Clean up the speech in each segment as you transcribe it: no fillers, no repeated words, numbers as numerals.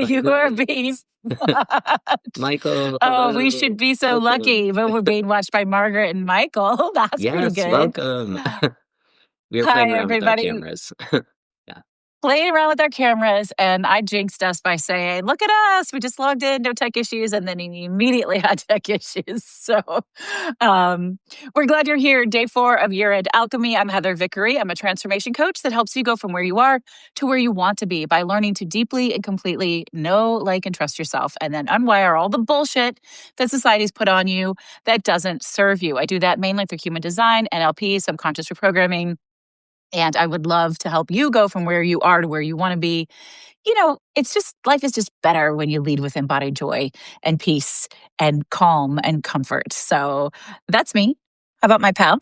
You are being watched. Michael, Oh, we hello. should be so Welcome. lucky, but we're being watched by Margaret and Michael. That's pretty Yes, good. welcome. We were Hi, playing around with our everybody. cameras. Yeah. Playing around with our cameras, and I jinxed us by saying, "Look at us! We just logged in, no tech issues," and then he immediately had tech issues. So, we're glad you're here. Day 4 of Year End Alchemy. I'm Heather Vickery. I'm a transformation coach that helps you go from where you are to where you want to be by learning to deeply and completely know, like, and trust yourself, and then unwire all the bullshit that society's put on you that doesn't serve you. I do that mainly through human design, NLP, subconscious reprogramming. And I would love to help you go from where you are to where you want to be. You know, it's just, life is just better when you lead with embodied joy and peace and calm and comfort. So that's me. How about my pal?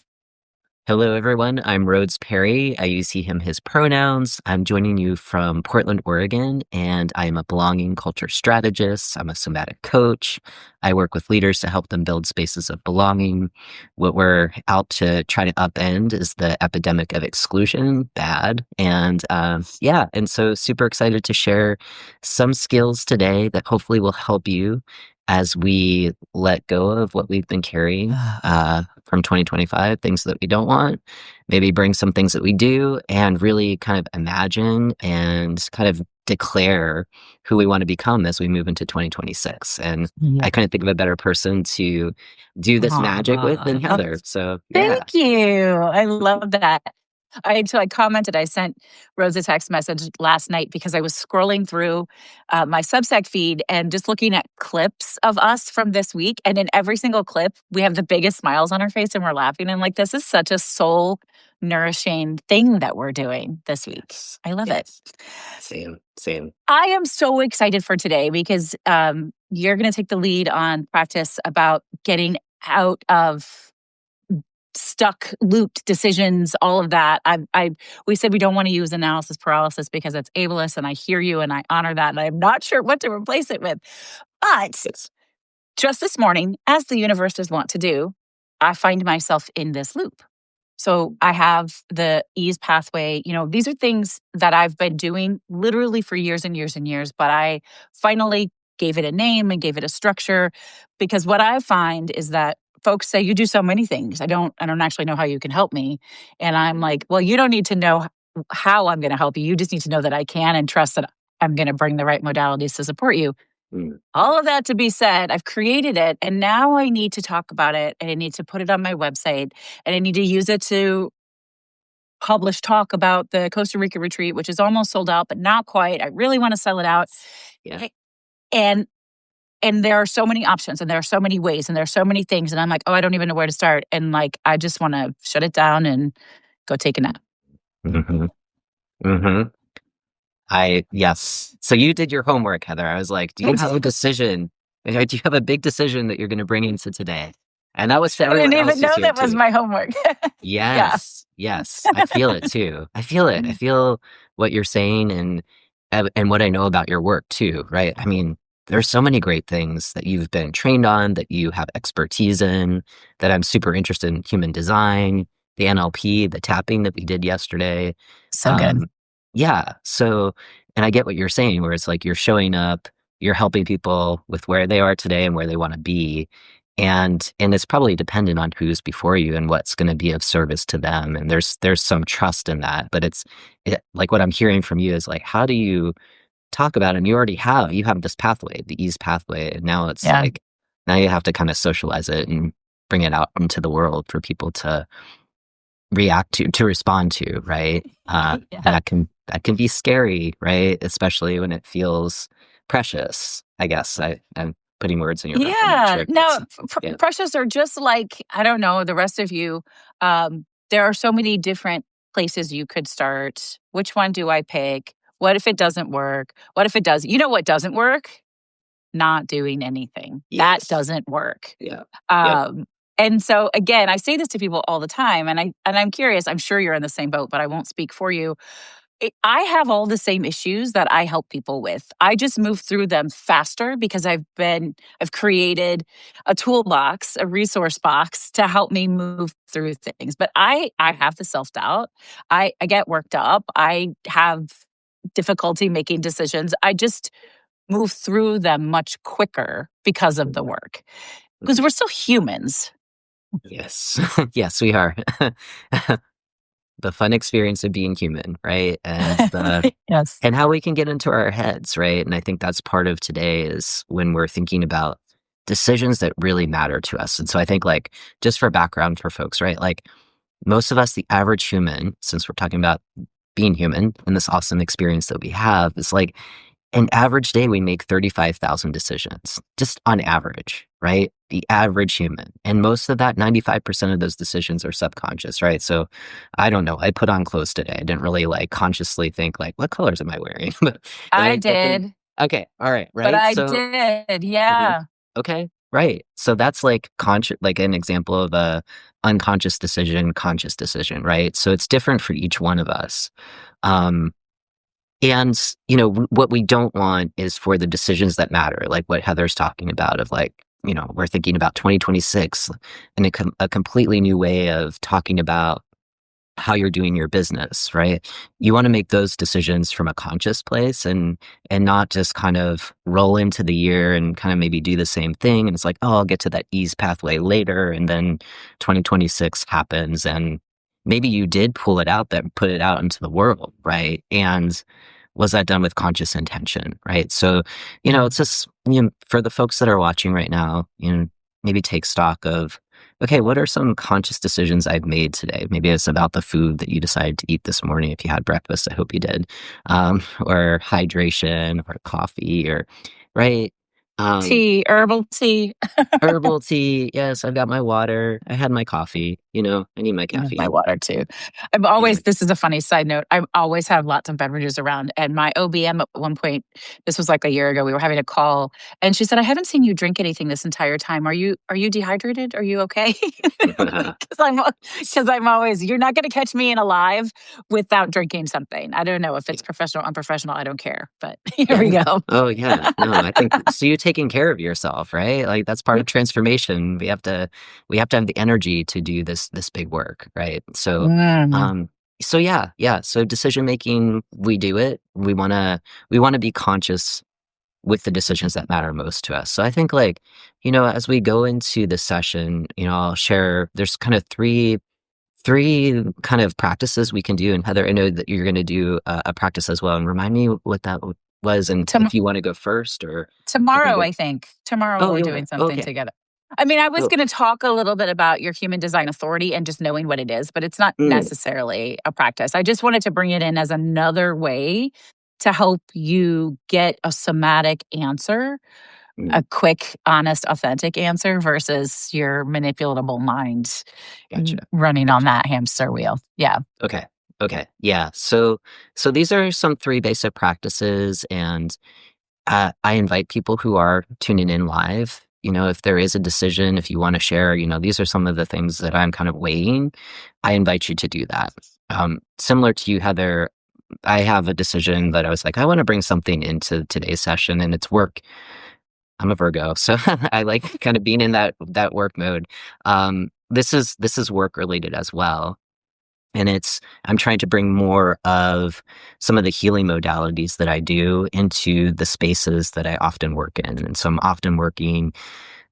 Hello, everyone. I'm Rhodes Perry. I use he, him, his pronouns. I'm joining you from Portland, Oregon, and I'm a belonging culture strategist. I'm a somatic coach. I work with leaders to help them build spaces of belonging. What we're out to try to upend is the epidemic of exclusion, bad. And and so super excited to share some skills today that hopefully will help you as we let go of what we've been carrying from 2025, things that we don't want, maybe bring some things that we do, and really kind of imagine and kind of declare who we want to become as we move into 2026. And I couldn't think of a better person to do this magic with than Heather. So yeah. Thank you. I love that. I commented, I sent Rose a text message last night because I was scrolling through my Substack feed and just looking at clips of us from this week. And in every single clip, we have the biggest smiles on our face and we're laughing. And like, this is such a soul nourishing thing that we're doing this week. I love it. Same. I am so excited for today because you're going to take the lead on practice about getting out of stuck, looped decisions, all of that. We said we don't want to use analysis paralysis because it's ableist, and I hear you and I honor that, and I'm not sure what to replace it with. But just this morning, as the universe does want to do, I find myself in this loop. So I have the ease pathway. You know, these are things that I've been doing literally for years and years and years, but I finally gave it a name and gave it a structure, because what I find is that folks say, you do so many things. I don't actually know how you can help me. And I'm like, well, you don't need to know how I'm going to help you. You just need to know that I can and trust that I'm going to bring the right modalities to support you. All of that to be said, I've created it, and now I need to talk about it, and I need to put it on my website, and I need to use it to publish talk about the Costa Rica retreat, which is almost sold out, but not quite. I really want to sell it out. Yeah. And there are so many options, and there are so many ways, and there are so many things. And I'm like, oh, I don't even know where to start. And like, I just want to shut it down and go take a nap. Yes. So you did your homework, Heather. I was like, do you have a decision? Do you have a big decision that you're going to bring into today? And that was for everyone else. I didn't even know that was my homework. Yes. I feel it too. I feel what you're saying and what I know about your work too, right? I mean, there's so many great things that you've been trained on, that you have expertise in, that I'm super interested in: human design, the NLP, the tapping that we did yesterday. So good. Yeah. So, and I get what you're saying, where it's like you're showing up, you're helping people with where they are today and where they want to be. And it's probably dependent on who's before you and what's going to be of service to them. And there's some trust in that. But like what I'm hearing from you is like, how do you talk about it? And you have this pathway, the ease pathway. And now it's like, now you have to kind of socialize it and bring it out into the world for people to react to respond to, right? That can be scary, right? Especially when it feels precious. I guess I'm putting words in your mouth. Yeah. No, precious are just like, I don't know, the rest of you. There are so many different places you could start. Which one do I pick? What if it doesn't work? What if it does? You know what doesn't work? Not doing anything. Yes. That doesn't work. Yeah. And so again, I say this to people all the time, and I'm curious. I'm sure you're in the same boat, but I won't speak for you. I have all the same issues that I help people with. I just move through them faster because I've created a toolbox, a resource box to help me move through things. But I have the self-doubt. I get worked up. I have difficulty making decisions. I just move through them much quicker because of the work. Because we're still humans. Yes. Yes, we are. The fun experience of being human, right? Yes. And how we can get into our heads, right? And I think that's part of today is when we're thinking about decisions that really matter to us. And so I think like just for background for folks, right? Like most of us, the average human, since we're talking about being human and this awesome experience that we have, is like an average day, we make 35,000 decisions, just on average, right? The average human. And most of that, 95% of those decisions are subconscious, right? So I don't know. I put on clothes today. I didn't really like consciously think like, what colors am I wearing? But I I think, did, okay, all right, but right? I So, did. mhm, Yeah. okay, right. So that's like conscious, like an example of a unconscious decision, conscious decision, right? So it's different for each one of us. Um, and, what we don't want is for the decisions that matter, like what Heather's talking about of like, we're thinking about 2026 and a completely new way of talking about how you're doing your business, right? You want to make those decisions from a conscious place and not just kind of roll into the year and kind of maybe do the same thing. And it's like, oh, I'll get to that ease pathway later. And then 2026 happens and maybe you did pull it out, that put it out into the world, right? And was that done with conscious intention, right? So, Mm. it's just, for the folks that are watching right now, maybe take stock of, okay, what are some conscious decisions I've made today? Maybe it's about the food that you decided to eat this morning. If you had breakfast, I hope you did, or hydration, or coffee, or right, um, Tea, herbal tea. herbal tea. Yes, I've got my water. I had my coffee. I need my I have my caffeine. water too. I'm Yeah. always, this is a funny side note. I always have lots of beverages around. And my OBM at one point, this was like a year ago, we were having a call and she said, I haven't seen you drink anything this entire time. Are you dehydrated? Are you okay? Because I'm always, you're not gonna catch me in a live without drinking something. I don't know if it's professional, unprofessional, I don't care. But here we Yeah. go. Oh, yeah. No, I think so you're taking care of yourself, right? Like that's part of transformation. We have to have the energy to do this big work, right? So, Mm. um, so yeah, yeah. So decision making, we do it. We want to be conscious with the decisions that matter most to us. So I think like, as we go into the session, I'll share there's kind of three kind of practices we can do. And Heather, I know that you're going to do a practice as well. And remind me what that was, and Tom- if you want to go first, or I can Tomorrow, go. I think. Tomorrow Oh, we're you want doing to? something Okay. together. I mean, I was Oh, going to talk a little bit about your human design authority and just knowing what it is, but it's not mm, necessarily a practice. I just wanted to bring it in as another way to help you get a somatic answer, mm, a quick, honest, authentic answer versus your manipulatable mind gotcha. running on Gotcha. that hamster wheel. Yeah. Okay. Okay. Yeah. So these are some three basic practices, and I invite people who are tuning in live. If there is a decision, if you want to share, these are some of the things that I'm kind of weighing. I invite you to do that. Similar to you, Heather, I have a decision that I was like, I want to bring something into today's session, and it's work. I'm a Virgo, so I like kind of being in that work mode. This is work related as well, and I'm trying to bring more of some of the healing modalities that I do into the spaces that I often work in, and so I'm often working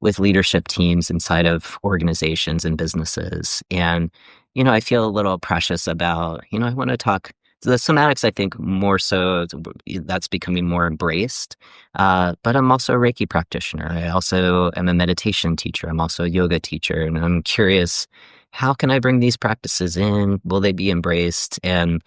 with leadership teams inside of organizations and businesses. And, I feel a little precious about, I want to talk the somatics, I think more so that's becoming more embraced. But I'm also a Reiki practitioner. I also am a meditation teacher. I'm also a yoga teacher. And I'm curious, how can I bring these practices in? Will they be embraced? And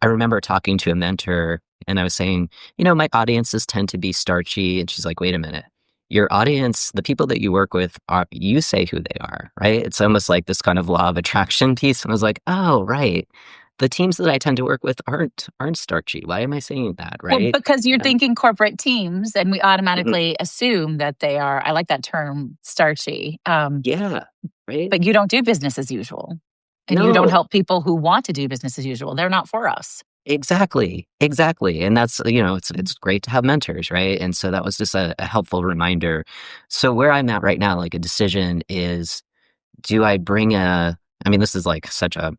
I remember talking to a mentor and I was saying, my audiences tend to be starchy. And she's like, wait a minute, your audience, the people that you work with, are you say who they are, right? It's almost like this kind of law of attraction piece. And I was like, oh, right. The teams that I tend to work with aren't starchy. Why am I saying that, Well, right? because you're Yeah. thinking corporate teams, and we Mhm. automatically assume that they are, I like that term, starchy. Yeah, right? But you don't do business as usual. And you don't No, help people who want to do business as usual. They're not for us. exactly, exactly. And that's, it's great to have mentors, right? And so that was just a helpful reminder. So where I'm at right now, like a decision is, do I bring a, I mean, this is like such a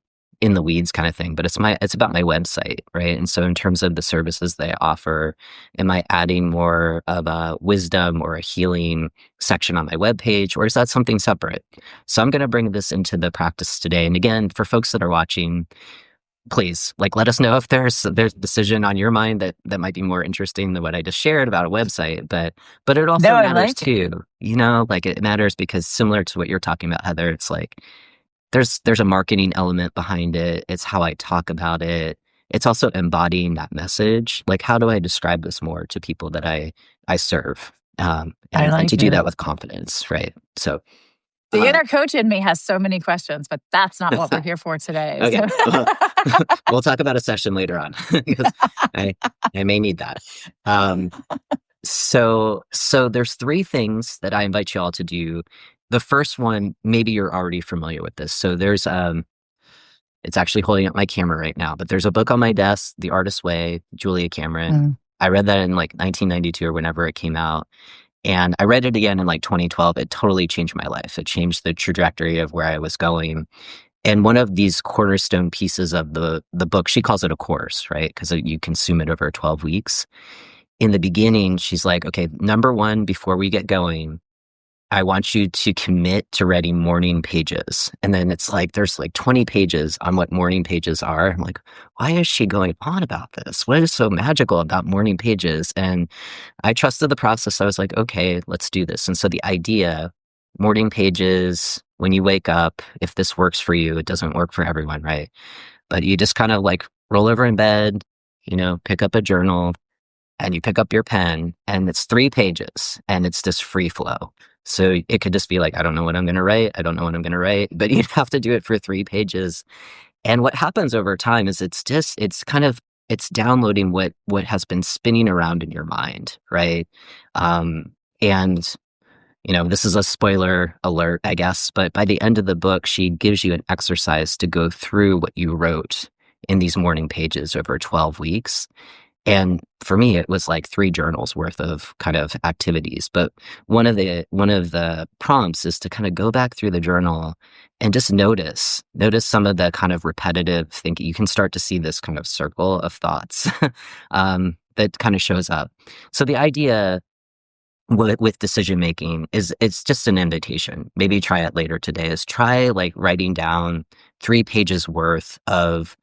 in the weeds kind of thing, but it's about my website, right? And so in terms of the services they offer, am I adding more of a wisdom or a healing section on my webpage, or is that something separate? So I'm going to bring this into the practice today. And again, for folks that are watching, please, like, let us know if there's a decision on your mind that might be more interesting than what I just shared about a website. But it No, also I matters like it. too, like it matters because similar to what you're talking about, Heather, it's like there's a marketing element behind it. It's how I talk about it. It's also embodying that message. Like, how do I describe this more to people that I serve? I And to like do it. that with confidence, right? So, The uh, inner coach in me has so many questions, but that's not what we're here for today. So okay, we'll talk about a session later on because I I may need that. Um, so there's three things that I invite you all to do. The first one, maybe you're already familiar with this. So there's it's actually holding up my camera right now, but there's a book on my desk, The Artist's Way, Julia Cameron. Mm. I read that in like 1992 or whenever it came out. And I read it again in like 2012. It totally changed my life. It changed the trajectory of where I was going. And one of these cornerstone pieces of the book, she calls it a course, right? Because you consume it over 12 weeks. In the beginning, she's like, okay, number one, before we get going, I want you to commit to writing morning pages. And then it's like, there's like 20 pages on what morning pages are. I'm like, why is she going on about this? What is so magical about morning pages? And I trusted the process. I was like, okay, let's do this. And so the idea, morning pages, when you wake up, if this works for you, it doesn't work for everyone, right? But you just kind of like roll over in bed, pick up a journal, and you pick up your pen, and it's 3 pages, and it's just free flow. So it could just be like, I don't know what I'm going to write. I don't know what I'm going to write, but you have to do it for 3 pages. And what happens over time is it's downloading what has been spinning around in your mind, right? And this is a spoiler alert, I guess, but by the end of the book, she gives you an exercise to go through what you wrote in these morning pages over 12 weeks. And for me, it was like 3 journals worth of kind of activities. But one of the prompts is to kind of go back through the journal and just notice some of the kind of repetitive thinking. You can start to see this kind of circle of thoughts that kind of shows up. So the idea with decision making is it's just an invitation. Maybe try it later today. Is try like writing down 3 pages worth of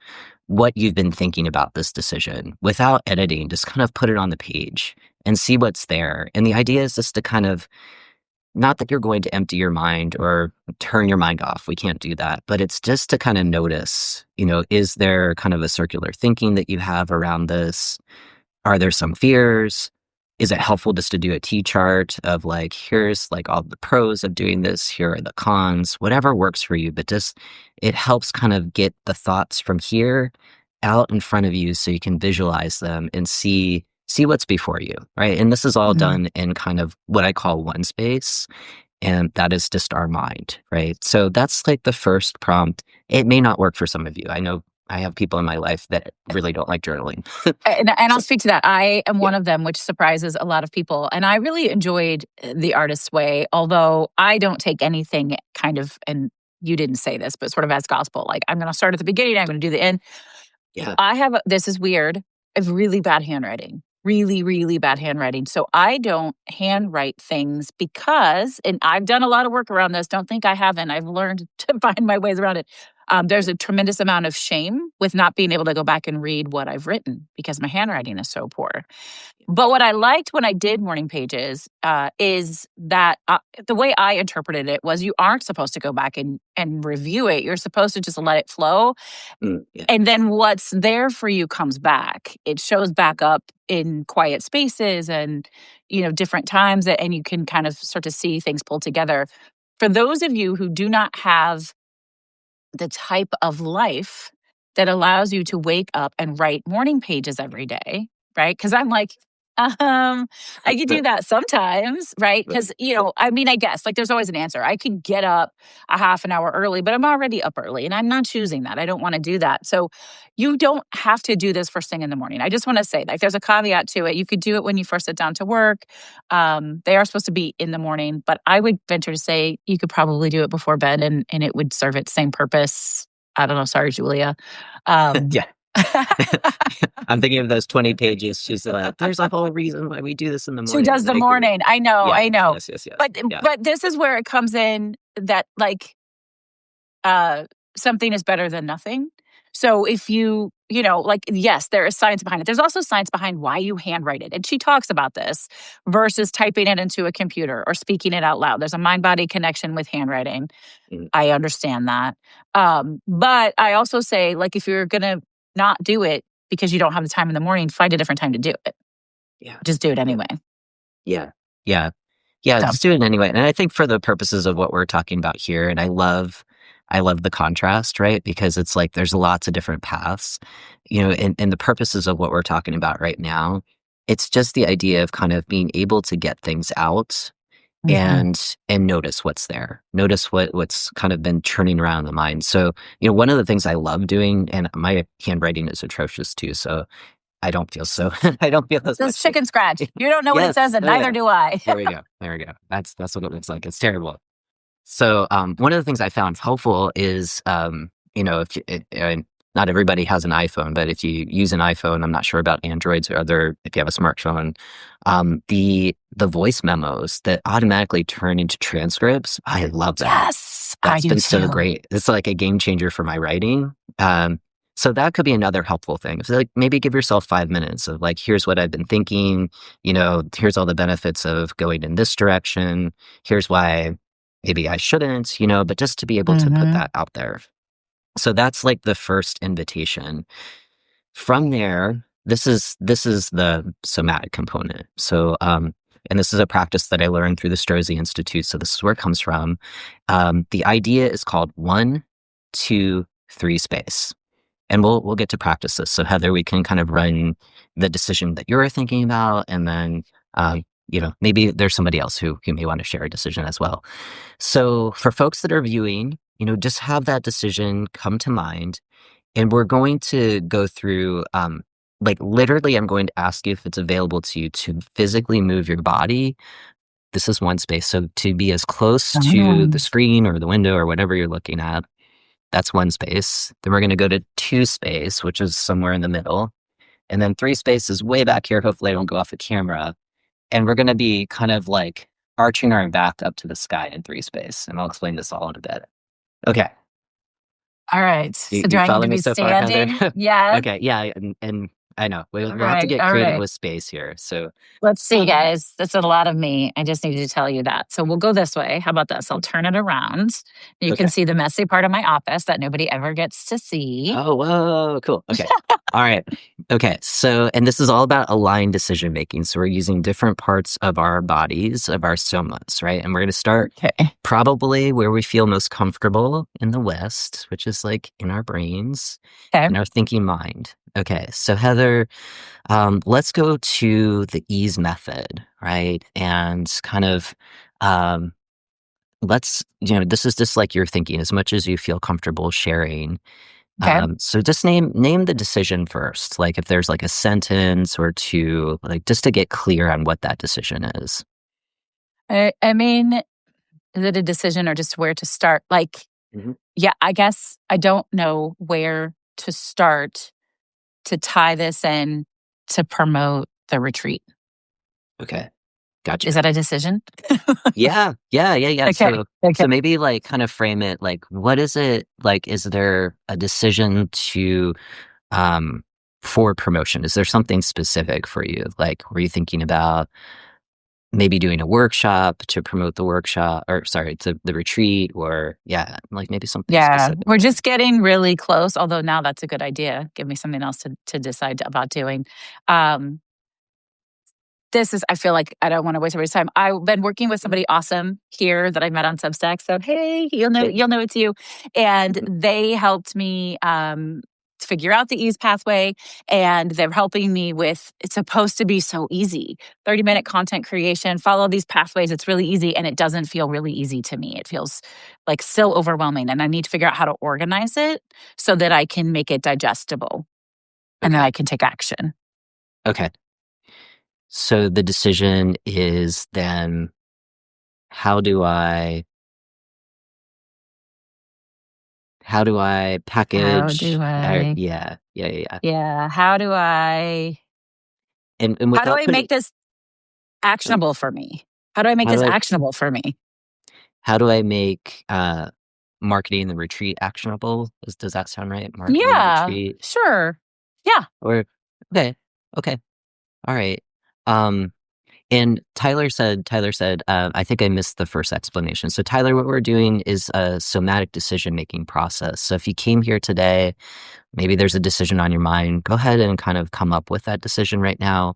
what you've been thinking about this decision without editing. Just kind of put it on the page and see what's there. And the idea is just to kind of, not that you're going to empty your mind or turn your mind off. We can't do that. But it's just to kind of notice, is there kind of a circular thinking that you have around this? Are there some fears? Is it helpful just to do a T chart of like, here's like all the pros of doing this, here are the cons, whatever works for you, but just it helps kind of get the thoughts from here out in front of you so you can visualize them and see what's before you, right? And this is all Mhm. done in kind of what I call one space, and that is just our mind, right? So that's like the first prompt. It may not work for some of you. I know I have people in my life that really don't like journaling. And I'll So, speak to that. I am yeah. one of them, which surprises a lot of people. And I really enjoyed The Artist's Way, although I don't take anything kind of, and you didn't say this, but sort of as gospel. Like, I'm going to start at the beginning, I'm going to do the end. Yeah. This is weird, I have really bad handwriting, really, really bad handwriting. So I don't handwrite things because, and I've done a lot of work around this. Don't think I haven't. I've learned to find my ways around it. There's a tremendous amount of shame with not being able to go back and read what I've written because my handwriting is so poor. But what I liked when I did morning pages is that the way I interpreted it was you aren't supposed to go back and review it. You're supposed to just let it flow. Yeah. And then what's there for you comes back. It shows back up in quiet spaces and, different times, and you can kind of start to see things pull together. For those of you who do not have the type of life that allows you to wake up and write morning pages every day, right? Because I'm like, I could do that sometimes, right? Right. Because, I mean, I guess like there's always an answer. I could get up a half an hour early, but I'm already up early and I'm not choosing that. I don't want to do that. So you don't have to do this first thing in the morning. I just want to say, like, there's a caveat to it. You could do it when you first sit down to work. They are supposed to be in the morning, but I would venture to say you could probably do it before bed and it would serve its same purpose I don't know. Sorry, Julia. Um, Yeah. I'm thinking of those 20 pages. She's like, there's a whole reason why we do this in the She morning. does And the I agree. morning. I know, Yeah. I know. Yes, yes, yes. But Yeah. but this is where it comes in that like uh something is better than nothing. So if like yes, there is science behind it. There's also science behind why you handwrite it. And she talks about this versus typing it into a computer or speaking it out loud. There's a mind-body connection with handwriting. Mm, I understand that. But I also say like if you're going to not do it because you don't have the time in the morning, find a different time to do it. yeah. Just do it Yeah. anyway. Yeah. Yeah. Yeah, So, just do it anyway. And I think for the purposes of what we're talking about here, and I love the contrast, right? Because it's like there's lots of different paths, in the purposes of what we're talking about right now. It's just the idea of kind of being able to get things out mhm. and notice what's there. Notice what's kind of been churning around in the mind. So, one of the things I love doing, and my handwriting is atrocious too, so I don't feel so I don't feel as This much like chicken scratch. You don't know what it says, yes. and Oh neither yeah. do I. There we go. There we go. That's what it looks like. It's terrible. So, one of the things I found helpful is, if not everybody has an iPhone, but if you use an iPhone, I'm not sure about Androids or if you have a smartphone, the voice memos that automatically turn into transcripts, I love that. Yes, I That's do been so too. great. It's like a game changer for my writing. So that could be another helpful thing. So like maybe give yourself 5 minutes of like, here's what I've been thinking, here's all the benefits of going in this direction. Here's why maybe I shouldn't, but just to be able to put Mhm. that out there. So that's like the first invitation. From there, this is the somatic component. So, and this is a practice that I learned through the Strozzi Institute. So this is where it comes from. The idea is called 1, 2, 3 space, and we'll get to practice this. So Heather, we can kind of run the decision that you're thinking about, and then maybe there's somebody else who may want to share a decision as well. So for folks that are viewing, just have that decision come to mind, and we're going to go through, like literally, I'm going to ask you if it's available to you to physically move your body. This is one space. So to be as close to the Oh. screen or the window or whatever you're looking at, that's one space. Then we're going to go to 2 space, which is somewhere in the middle. And then 3 space is way back here. Hopefully I don't go off the camera. And we're going to be kind of like arching our back up to the sky in 3 space. And I'll explain this all in a bit. Okay. All right. You, So do you I need follow to me be so far, Heather? standing? Yes. Okay. Yeah. And I know All we'll have to right. get All creative right. with space here. So, Let's see, guys. That's a lot of me. I just needed to tell you that. So we'll go this way. How about this? I'll turn it around. You can okay. see the messy part of my office that nobody ever gets to see. Oh, whoa. Cool. Okay. All right. Okay. So, and this is all about aligned decision making. So we're using different parts of our bodies, of our somas, right? And we're going to start Okay. probably where we feel most comfortable in the West, which is like in our brains, Okay. in our thinking mind. Okay. So Heather, let's go to the ease method, right? And kind of, um, this is just like you're thinking as much as you feel comfortable sharing. Okay. So just name the decision first. Like if there's like a sentence or two, like just to get clear on what that decision is. I mean, is it a decision or just where to start? Like, Mhm. yeah, I guess I don't know where to start to tie this in to promote the retreat. Okay. Is Gotcha. that a decision? Yeah. Yeah. Yeah. Yeah. Okay. Okay. So maybe like kind of frame it like, what is it like? Is there a decision um, for promotion? Is there something specific for you? Like, were you thinking about maybe doing a workshop to promote the workshop or sorry, to the retreat or yeah, like maybe something Yeah, specific. we're just getting really close, although now that's a good idea. Give me something else to decide about doing. Um, this is I feel like I don't wanna waste everybody's time. I've been working with Mhm. somebody awesome here that I met on Substack, so, hey, Okay. you'll know it's you, and Mhm. they helped me, figure out the ease pathway, and they're helping me with it's supposed to be so easy. 30-minute content creation, follow these pathways, it's really easy, and it doesn't feel really easy to me. It feels, like, so overwhelming, and I need to figure out how to organize it so that I can make it digestible, and then Okay. I can take action. Okay. So the decision is then how do I how do I How package? do I, Yeah, yeah, yeah, yeah. yeah, And how do without I make putting, this oh, actionable for me? How do I make how do this I actionable for me? how do I make marketing the retreat actionable? Does that sound right? Marketing the Yeah, retreat, sure. Yeah. or okay, okay, all right. Um, And Tyler said, I think I missed the first explanation. So, Tyler, what we're doing is a somatic decision making process. So, if you came here today, maybe there's a decision on your mind, go ahead and kind of come up with that decision right now.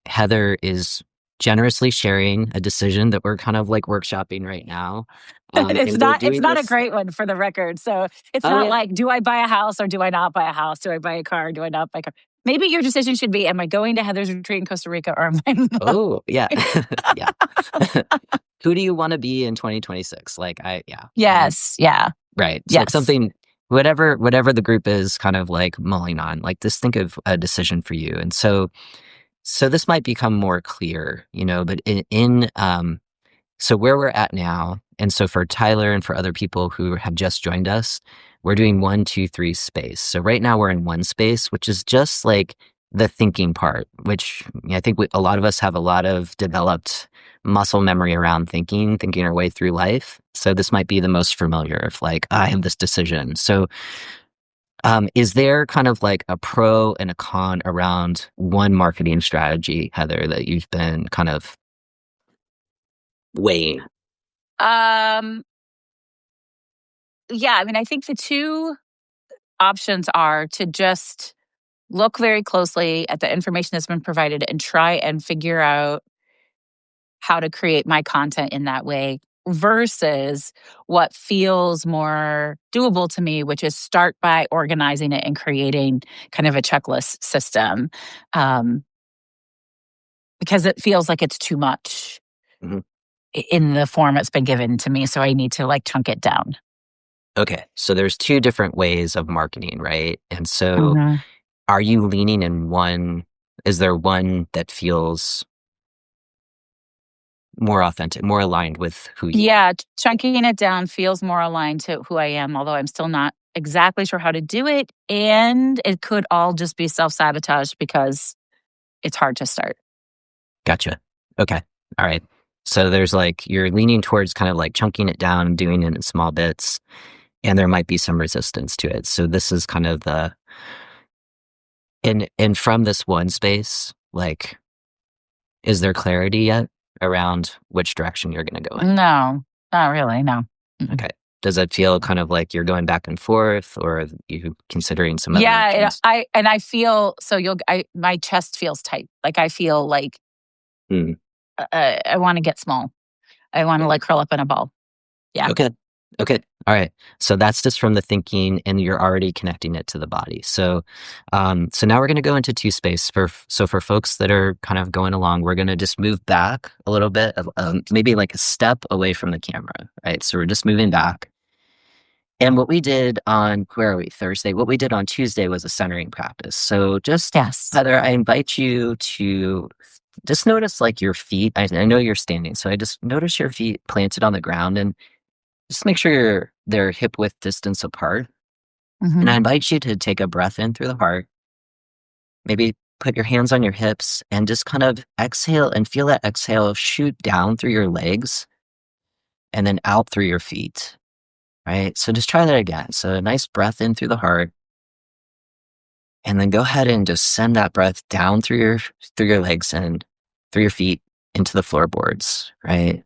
Heather is generously sharing a decision that we're kind of like workshopping right now. It's And we're not it's doing not a this. great one for the record. So it's Oh, not yeah. like, do I buy a house or do I not buy a house? Do I buy a car or do I not buy a car? Maybe your decision should be, am I going to Heather's retreat in Costa Rica or am I not? Oh, yeah. Yeah. Who do you want to be in 2026? Like, yeah. Yes. Yeah. Right. So like Yes. something, whatever the group is kind of like mulling on, like just think of a decision for you. And so this might become more clear, but so where we're at now, and so for Tyler and for other people who have just joined us, we're doing 1, 2, 3 space. So right now we're in one space, which is just like the thinking part, which I think a lot of us have a lot of developed muscle memory around thinking our way through life. So this might be the most familiar of like, I have this decision. So is there kind of like a pro and a con around one marketing strategy, Heather, that you've been kind of weighing? Um, yeah, I mean, I think the two options are to just look very closely at the information that's been provided and try and figure out how to create my content in that way versus what feels more doable to me, which is start by organizing it and creating kind of a checklist system, um, because it feels like it's too much Mhm. in the form it's been given to me. So I need to like chunk it down. Okay, so there's two different ways of marketing, right? And so Mhm. are you leaning in one? Is there one that feels more authentic, more aligned with who you are? Yeah, chunking it down feels more aligned to who I am, although I'm still not exactly sure how to do it. And it could all just be self sabotage because it's hard to start. Gotcha. Okay. All right. So there's like you're leaning towards kind of like chunking it down and doing it in small bits, and there might be some resistance to it. So this is kind of the and from this one space, like, is there clarity yet around which direction you're going to go in? No, not really. No. Mm-mm. Okay. Does it feel kind of like you're going back and forth, or are you considering some other Yeah, options? I feel so. My chest feels tight. Like I feel like Hmm. I want to get small. I want to Okay. like curl up in a ball. Yeah. Okay. Okay. All right. So that's just from the thinking, and you're already connecting it to the body. So now we're going to go into two space for folks that are kind of going along. We're going to just move back a little bit, maybe like a step away from the camera, right? So we're just moving back. And what we did on where are we Thursday? What we did on Tuesday was a centering practice. So just Yes. Heather, I invite you to just notice like your feet. I know you're standing, so I just notice your feet planted on the ground and just make sure they're hip width distance apart. And Hmm. I invite you to take a breath in through the heart. Maybe put your hands on your hips and just kind of exhale and feel that exhale shoot down through your legs and then out through your feet. Right. So just try that again. So a nice breath in through the heart and then go ahead and just send that breath down through your legs and through your feet into the floorboards. Right.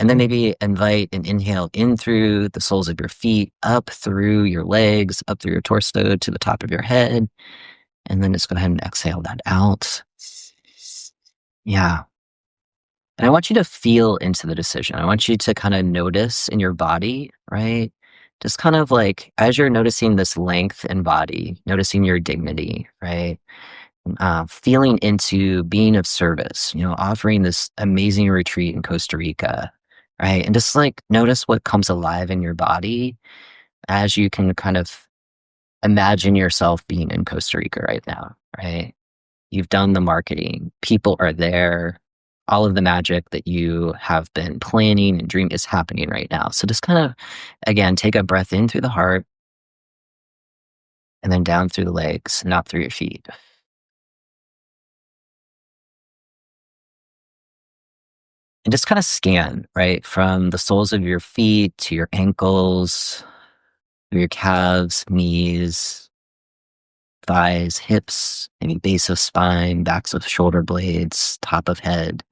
And then maybe invite an inhale in through the soles of your feet, up through your legs, up through your torso to the top of your head. And then just go ahead and exhale that out. Yeah. And I want you to feel into the decision. I want you to kind of notice in your body, right? Just kind of like as you're noticing this length in body, noticing your dignity, right? Feeling into being of service, offering this amazing retreat in Costa Rica, right? And just like notice what comes alive in your body as you can kind of imagine yourself being in Costa Rica right now, right? You've done the marketing, people are there, all of the magic that you have been planning and dream is happening right now. So just kind of, again, take a breath in through the heart and then down through the legs, not through your feet. And just kind of scan, right? From the soles of your feet to your ankles, through your calves, knees, thighs, hips, maybe base of spine, backs of shoulder blades, top of head.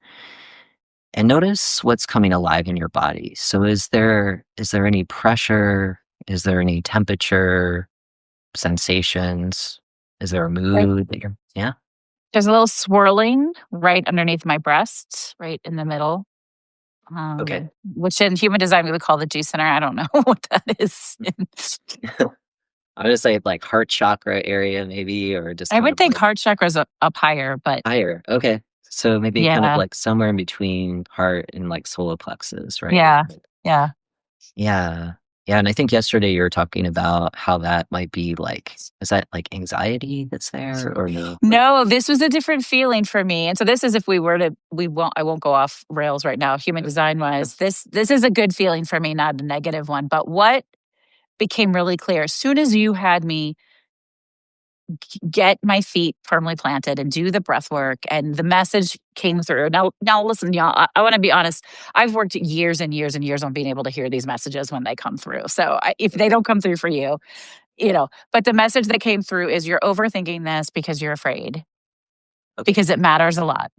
And notice what's coming alive in your body. So is there any pressure? Is there any temperature, sensations? Is there a Right. mood that you're, yeah? There's a little swirling right underneath my breast, right in the middle. Okay. Which in human design we would call the G center. I don't know what that is. I would say like heart chakra area maybe, or just I kind would of think like heart chakra's up higher, but higher. Okay. So maybe kind of yeah, like somewhere in between heart and like solar plexus, right? yeah, yeah. Yeah. Yeah. And I think yesterday you were talking about how that might be like, is that like anxiety that's there or no? No, this was a different feeling for me. And so this is if we were to we won't I won't go off rails right now, human design wise. This is a good feeling for me, not a negative one. But what became really clear as soon as you had me get my feet firmly planted and do the breath work and the message came through. Now listen, y'all, I want to be honest. I've worked years and years and years on being able to hear these messages when they come through. So if they don't come through for you, but the message that came through is you're overthinking this because you're afraid, Okay. because it matters a lot.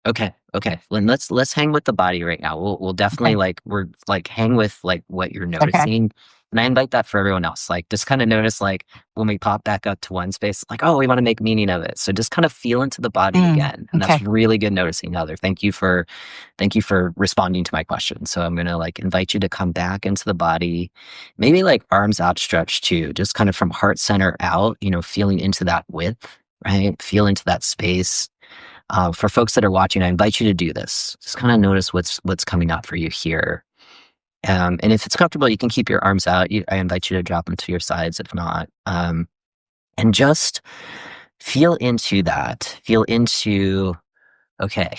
Okay. Okay. Then let's hang with the body right now. We'll definitely Okay. like we're like hang with like what you're Okay. noticing. And I invite that for everyone else. Like just kind of notice like when we pop back up to one space, like, oh, we want to make meaning of it. So just kind of feel into the body again. And that's Okay. really good noticing, Heather. Thank you for responding to my question. So I'm gonna like invite you to come back into the body, maybe like arms outstretched too, just kind of from heart center out, feeling into that width, right? Feel into that space. For folks that are watching, I invite you to do this. Just kind of notice what's coming up for you here. And if it's comfortable, you can keep your arms out. I invite you to drop them to your sides if not. And just feel into that. Feel into, okay,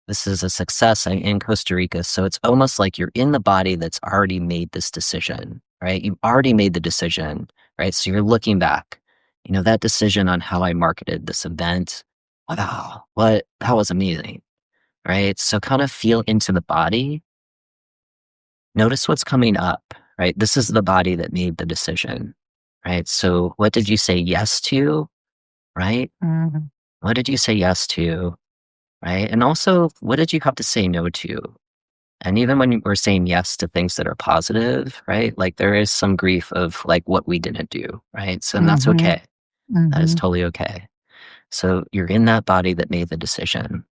this is a success in Costa Rica. So it's almost like you're in the body that's already made this decision, right? You've already made the decision, right? So you're looking back, that decision on how I marketed this event. Wow, that was amazing, right? So kind of feel into the body. Notice what's coming up, right? This is the body that made the decision, right? So what did you say yes to, right? Mhm. What did you say yes to, right? And also, what did you have to say no to? And even when we're saying yes to things that are positive, right? Like there is some grief of like what we didn't do, right? So and that's Mhm. okay. That is Mhm. totally okay. So you're in that body that made the decision.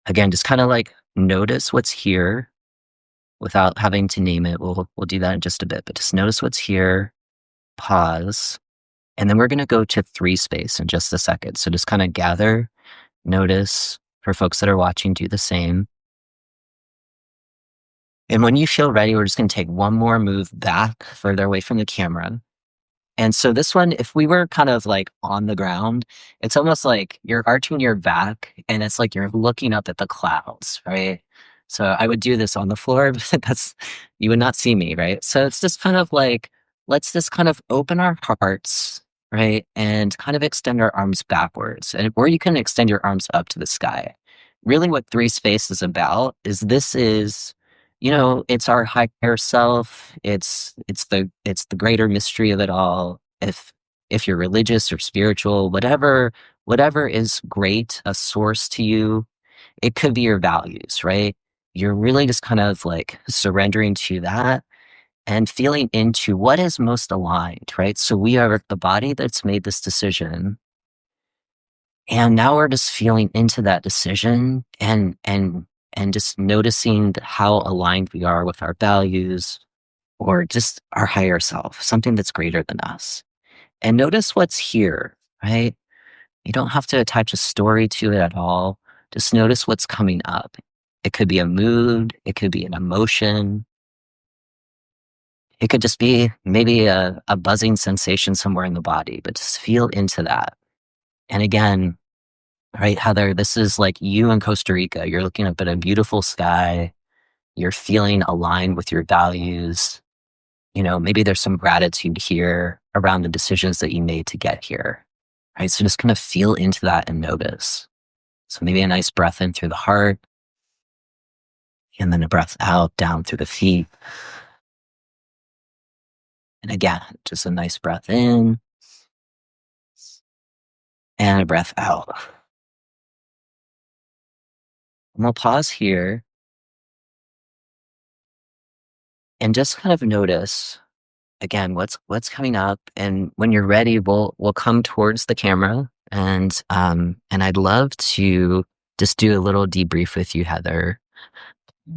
Again, just kind of like notice what's here without having to name it. We'll do that in just a bit, but just notice what's here, pause, and then we're gonna go to 3 space in just a second. So just kind of gather, notice. For folks that are watching, do the same. And when you feel ready, we're just gonna take one more move back further away from the camera. And so this one, if we were kind of like on the ground, it's almost like you're arching your back and it's like you're looking up at the clouds, right? So I would do this on the floor, but you would not see me, right? So it's just kind of like, let's just kind of open our hearts, right? And kind of extend our arms backwards, or you can extend your arms up to the sky. Really what 3 space is about is it's our higher self. It's the greater mystery of it all. If you're religious or spiritual, whatever is great, a source to you, it could be your values, right? You're really just kind of like surrendering to that and feeling into what is most aligned, right? So we are the body that's made this decision. And now we're just feeling into that decision and just noticing how aligned we are with our values or just our higher self, something that's greater than us. And notice what's here, right? You don't have to attach a story to it at all. Just notice what's coming up. It could be a mood, it could be an emotion, it could just be maybe a buzzing sensation somewhere in the body, but just feel into that. And again, right, Heather, this is like you in Costa Rica. You're looking up at a beautiful sky. You're feeling aligned with your values. Maybe there's some gratitude here around the decisions that you made to get here, right? So just kind of feel into that and notice. So maybe a nice breath in through the heart and then a breath out down through the feet. And again, just a nice breath in and a breath out. And we'll pause here and just kind of notice again what's coming up. And when you're ready, we'll come towards the camera and I'd love to just do a little debrief with you, Heather,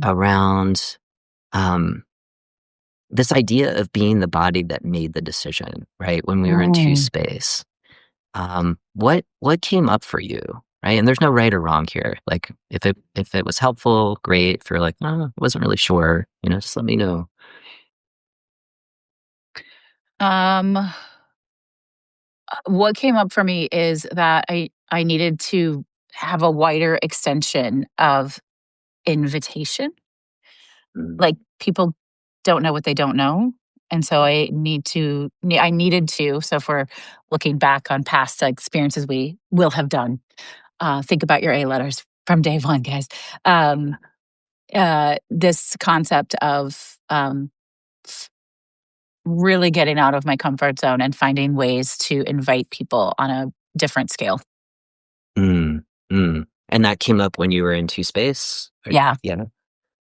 around this idea of being the body that made the decision, right? When we were in two Mm. space, what came up for you, right? And there's no right or wrong here. Like if it was helpful, great. If you're like, oh, I wasn't really sure, just let me know. Um, what came up for me is that I needed to have a wider extension of invitation. Mm, Like, people don't know what they don't know, and so I needed to, so if we're looking back on past experiences we will have done, think about your A letters from day one, guys. Um, this concept of, really getting out of my comfort zone and finding ways to invite people on a different scale. mm, mm. And that came up when you were in two space? Yeah. Yeah.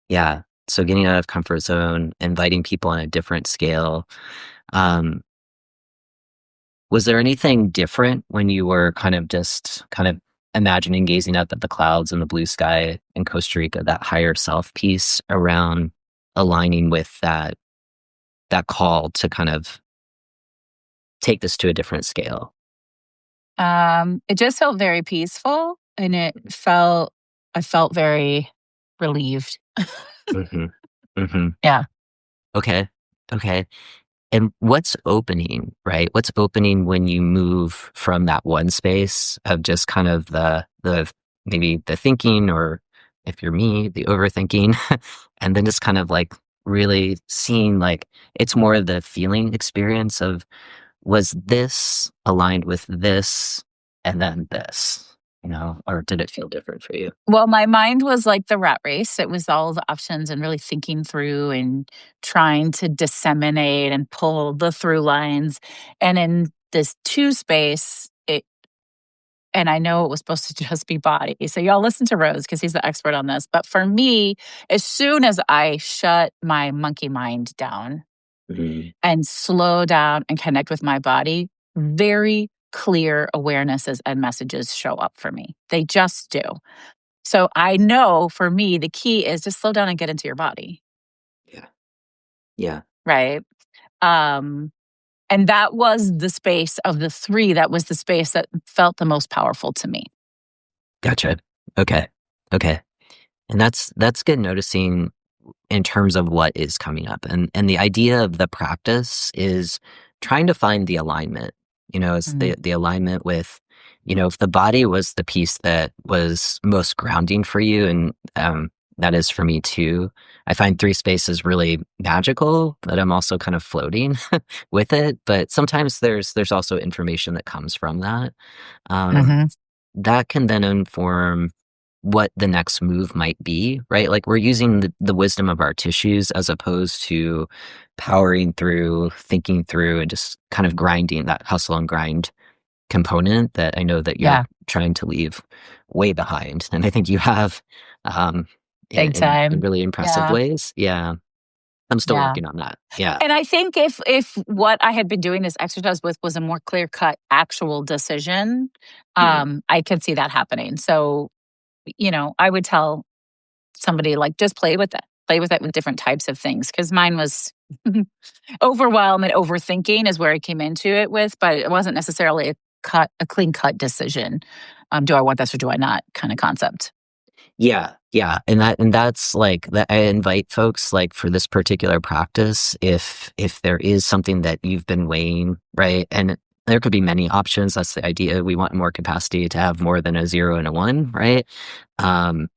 Yeah. So getting out of comfort zone, inviting people on a different scale. Um, was there anything different when you were kind of imagining gazing up at the clouds and the blue sky in Costa Rica, that higher self piece around aligning with that call to kind of take this to a different scale? It just felt very peaceful, and I felt very relieved. Mm-hmm. Mm-hmm. Yeah. Okay. Okay. And what's opening, right? What's opening when you move from that one space of just kind of the maybe the thinking, or if you're me, the overthinking, and then just kind of like really seeing like it's more of the feeling experience of, was this aligned with this and then this, or did it feel different for you? Well, my mind was like the rat race. It was all the options and really thinking through and trying to disseminate and pull the through lines. And in this two space, and I know it was supposed to just be body. So y'all listen to Rose because he's the expert on this. But for me, as soon as I shut my monkey mind down Mhm. and slow down and connect with my body, very clear awarenesses and messages show up for me. They just do. So I know for me, the key is just slow down and get into your body, Yeah. Yeah. right? Um, and that was the space of the three, that was the space that felt the most powerful to me. Gotcha. Okay. Okay. And that's good noticing in terms of what is coming up. And the idea of the practice is trying to find the alignment. It's Mhm. the alignment with, if the body was the piece that was most grounding for you, and that is for me too. I find three spaces really magical, but I'm also kind of floating with it. But sometimes there's also information that comes from that. Um, Mhm. that can then inform what the next move might be, right? Like we're using the wisdom of our tissues as opposed to powering through, thinking through, and just kind of grinding, that hustle and grind component that I know that you're Yeah, trying to leave way behind. And I think you have, um, big in time. really impressive Yeah, ways. Yeah. I'm still yeah. working on that. Yeah. And I think if what I had been doing this exercise with was a more clear cut actual decision, Yeah. I could see that happening. So, I would tell somebody, like, just play with it with different types of things. Cause mine was overwhelm and overthinking is where I came into it with, but it wasn't necessarily a clean cut decision. Do I want this or do I not kind of concept. Yeah, yeah, and that's like that. I invite folks like for this particular practice, if there is something that you've been weighing, right, and there could be many options. That's the idea. We want more capacity to have more than a 0 and a 1, right? Um,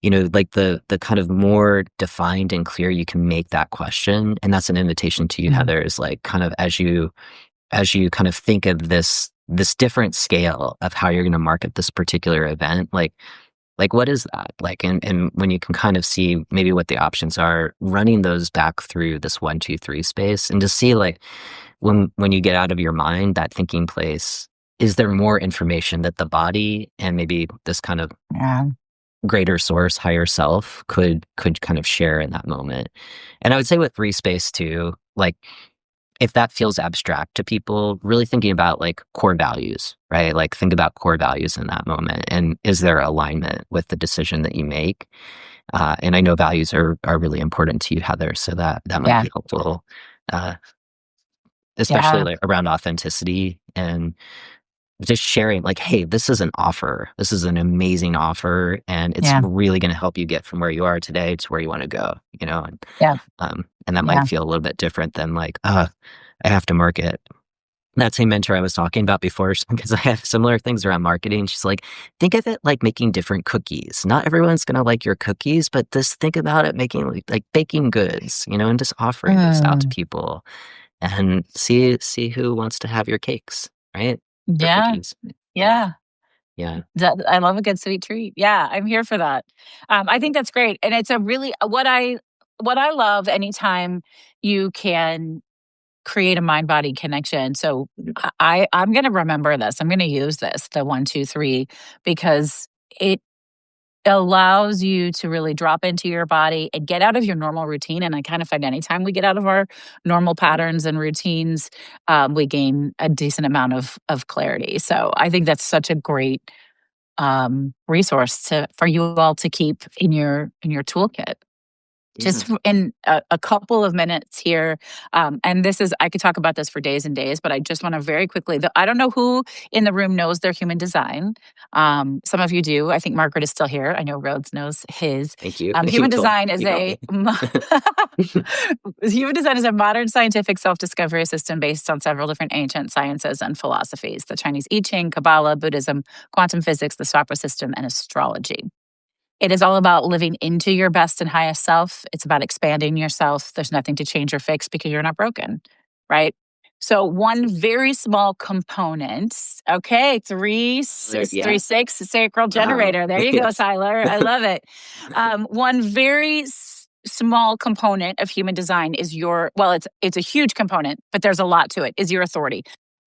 like the kind of more defined and clear you can make that question, and that's an invitation to you, Mhm. Heather, is like kind of as you kind of think of this different scale of how you're going to market this particular event, like what is that like, and when you can kind of see maybe what the options are, running those back through this 1, 2, 3 space, and to see like when you get out of your mind, that thinking place, is there more information that the body and maybe this kind of Yeah. greater source, higher self could kind of share in that moment. And I would say with 3 space too, like if that feels abstract to people, really thinking about like core values, right? Like think about core values in that moment, and is there alignment with the decision that you make? And I know values are really important to you, Heather, so that might Yeah. be helpful, uh, especially Yeah. like around authenticity and just sharing like, hey, this is an offer. This is an amazing offer, and it's Yeah. really going to help you get from where you are today to where you want to go. Yeah. And that might Yeah. feel a little bit different than like, I have to market. That same mentor I was talking about before, because I have similar things around marketing. She's like, think of it like making different cookies. Not everyone's going to like your cookies, but just think about it making like baking goods, and just offering those out to Mm. people and see who wants to have your cakes, right? Or Yeah. cookies. Yeah. Yeah. I love a good sweet treat. Yeah, I'm here for that. I think that's great, and it's a really what I love anytime you can create a mind body connection. So I'm going to remember this. I'm going to use this, the 1, 2, 3, because it allows you to really drop into your body and get out of your normal routine. And I kind of find anytime we get out of our normal patterns and routines, we gain a decent amount of clarity. So I think that's such a great resource to for you all to keep in your toolkit. Yeah. Just in a couple of minutes here, and this is I could talk about this for days and days, but I just want to very quickly. I don't know who in the room knows their human design. Some of you do. I think Margaret is still here. I know Rhodes knows his. Thank you. Human design is You got a me. human design is a modern scientific self-discovery system based on several different ancient sciences and philosophies: the Chinese I Ching, Kabbalah, Buddhism, quantum physics, the Chakra system, and astrology. It is all about living into your best and highest self. It's about expanding yourself. There's nothing to change or fix because you're not broken, right? So one very small component, okay, three Yeah. six sacral Wow. generator. There you go, Yes. Tyler. I love it. One very small component of human design is it's a huge component, but there's a lot to it. Is your authority.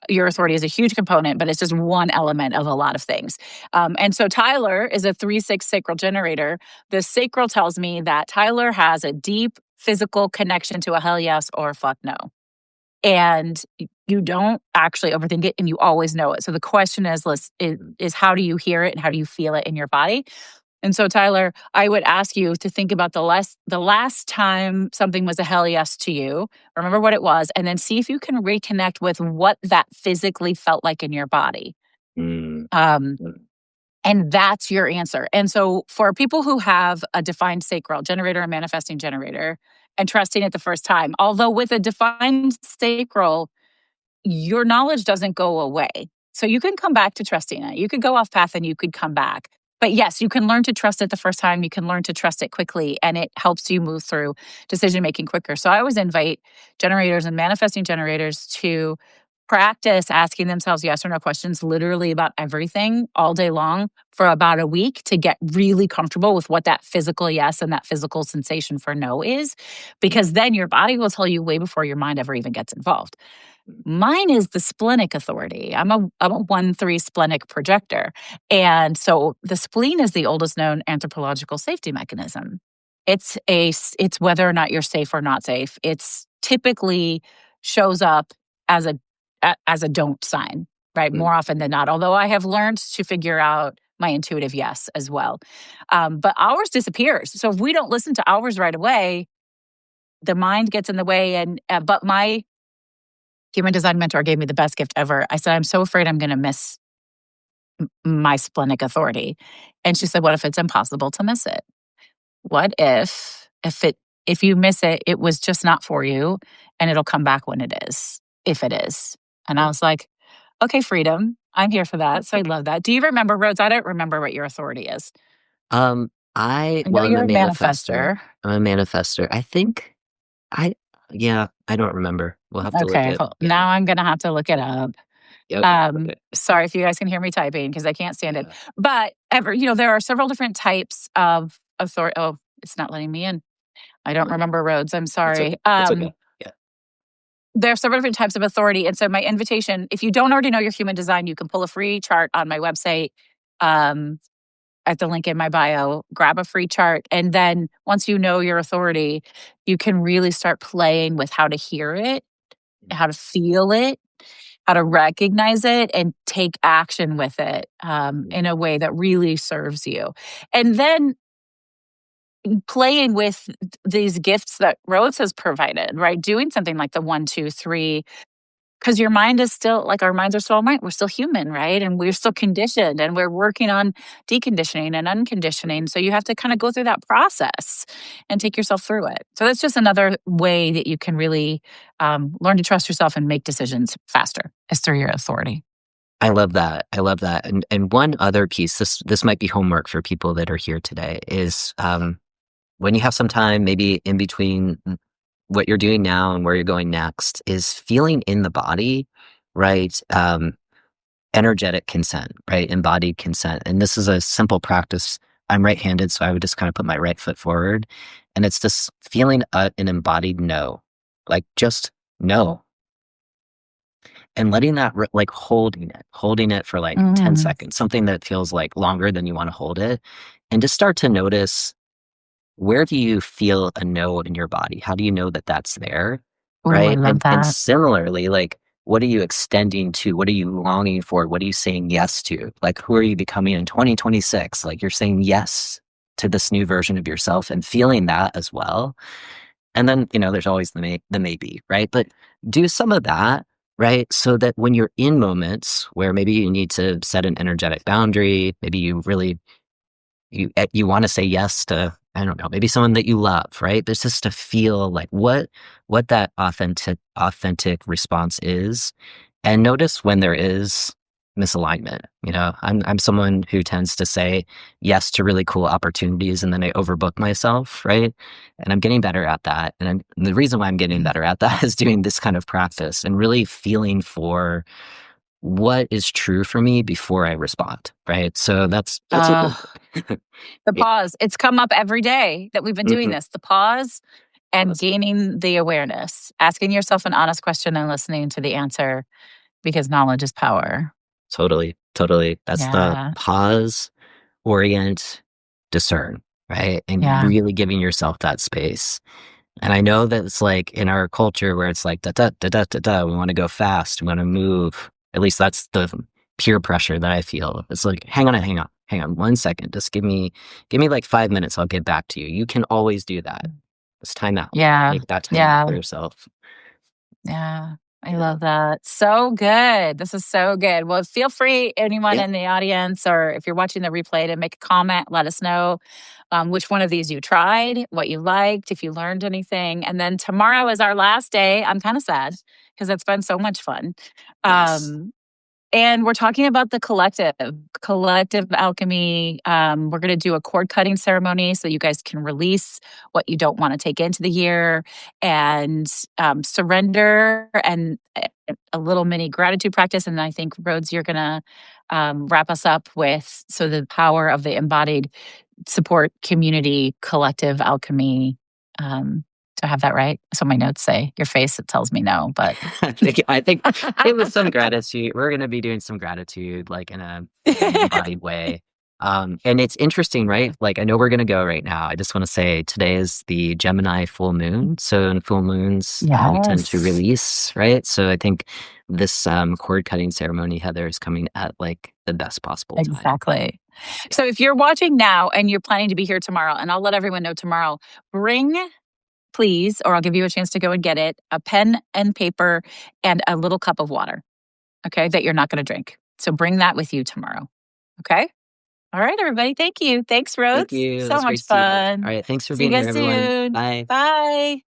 Your authority is a huge component, but it's just one element of a lot of things. And so Tyler is a 3, 6 sacral generator. The sacral tells me that Tyler has a deep physical connection to a hell yes or fuck no. And you don't actually overthink it, and you always know it. So the question is how do you hear it and how do you feel it in your body? And so, Tyler, I would ask you to think about the last time something was a hell yes to you. Remember what it was, and then see if you can reconnect with what that physically felt like in your body. Mm. Um, Mm. and that's your answer. And so, for people who have a defined sacral generator and manifesting generator, and trusting it the first time, although with a defined sacral, your knowledge doesn't go away. So you can come back to trusting it. You could go off path and you could come back. But yes, you can learn to trust it the first time. You can learn to trust it quickly, and it helps you move through decision making quicker. So I always invite generators and manifesting generators to practice asking themselves yes or no questions literally about everything all day long for about a week to get really comfortable with what that physical yes and that physical sensation for no is, because then your body will tell you way before your mind ever even gets involved. Mine is the splenic authority. I'm a 1, 3 splenic projector. And so the spleen is the oldest known anthropological safety mechanism. It's whether or not you're safe or not safe. It's typically shows up as a don't sign, right? Mm. More often than not. Although I have learned to figure out my intuitive yes as well. But ours disappears. So if we don't listen to ours right away, the mind gets in the way. And but my human design mentor gave me the best gift ever. I said, I'm so afraid I'm going to miss my splenic authority. And she said, what if it's impossible to miss it? What if you miss it, it was just not for you, and it'll come back when it is, if it is. And I was like, Okay, freedom. I'm here for that. So I love that. Do you remember, Rose? I don't remember what your authority is. Um, I know I'm a you're a manifester. manifester. I'm a manifester. I think I yeah, I don't remember. We'll have to look Okay, at cool. yeah. Now I'm gonna have to look it up. Yep. Okay. Sorry if you guys can hear me typing because I can't stand it. Yeah. But there are several different types of authority. Oh, it's not letting me in. I don't Oh, remember roads. I'm it's okay. sorry. It's okay. Yeah. There are several different types of authority. And so my invitation, if you don't already know your human design, you can pull a free chart on my website. Um, at the link in my bio, grab a free chart. And then once you know your authority, you can really start playing with how to hear it, how to feel it, how to recognize it, and take action with it Mhm. in a way that really serves you. And then playing with these gifts that Rose has provided, right? Doing something like the 1, 2, 3, because your mind is still like our minds are still mind. We're still human, right? And we're still conditioned and we're working on deconditioning and unconditioning. So you have to kind of go through that process and take yourself through it. So that's just another way that you can really learn to trust yourself and make decisions faster is through your authority. I love that. I love that. And one other piece, this might be homework for people that are here today, is when you have some time, maybe in between what you're doing now and where you're going next, is feeling in the body, right? Energetic consent, right? Embodied consent. And this is a simple practice. I'm right-handed, so I would just kind of put my right foot forward. And it's this feeling an embodied no, like just no. And letting that, like holding it for like 10 Mm. seconds, something that feels like longer than you want to hold it. And just start to notice, where do you feel a no in your body? How do you know that that's there? Oh, I Right. love And that. similarly, like, what are you extending to? What are you longing for? What are you saying yes to? Like, who are you becoming in 2026? Like, you're saying yes to this new version of yourself and feeling that as well. And then, there's always the maybe, right? But do some of that, right? So that when you're in moments where maybe you need to set an energetic boundary, maybe you want to say yes to, I don't know, maybe someone that you love, right? There's just to feel like what that authentic response is, and notice when there is misalignment. I'm someone who tends to say yes to really cool opportunities, and then I overbook myself, right? And I'm getting better at that. And the reason why I'm getting better at that is doing this kind of practice and really feeling for what is true for me before I respond, right? So that's a good Uh, the yeah. pause. It's come up every day that we've been doing Mhm. this. The pause and Pause. gaining the awareness, asking yourself an honest question and listening to the answer because knowledge is power. Totally, totally. That's the Yeah. pause, orient, discern, right? And Yeah. really giving yourself that space. And I know that it's like in our culture where it's like da da da da da da, we want to go fast, we want to move. At least that's the peer pressure that I feel. It's like, hang on 1 second. Just give me like 5 minutes. I'll get back to you. You can always do that. Just time out. Yeah. Make that time out for Yeah. yourself. Yeah. I Yeah. love that. So good. This is so good. Well, feel free, anyone Yeah. in the audience, or if you're watching the replay, to make a comment. Let us know which one of these you tried, what you liked, if you learned anything. And then tomorrow is our last day. I'm kind of sad because it's been so much fun. Yes. Um, And we're talking about the collective alchemy. We're going to do a cord cutting ceremony so you guys can release what you don't want to take into the year and surrender and a little mini gratitude practice. And I think, Rhodes, you're going to wrap us up with the power of the embodied support community collective alchemy. Um, do I have that right? So my notes say your face, it tells me no, but I think it was some gratitude. We're gonna be doing some gratitude, like in an embodied way. And it's interesting, right? Like I know we're gonna go right now. I just want to say today is the Gemini full moon. So in full moons, we tend to Yes, release, right? So I think this cord cutting ceremony, Heather, is coming at like the best possible time. exactly. Yeah. So if you're watching now and you're planning to be here tomorrow, and I'll let everyone know tomorrow, bring, please, or I'll give you a chance to go and get it, a pen and paper and a little cup of water, okay, that you're not going to drink. So bring that with you tomorrow. Okay. All right, everybody. Thank you. Thanks, Thank Rhodes. you. It So was great much to see you, Heather. All fun. right. Thanks for See you being here, guys everyone. soon. Bye. Bye.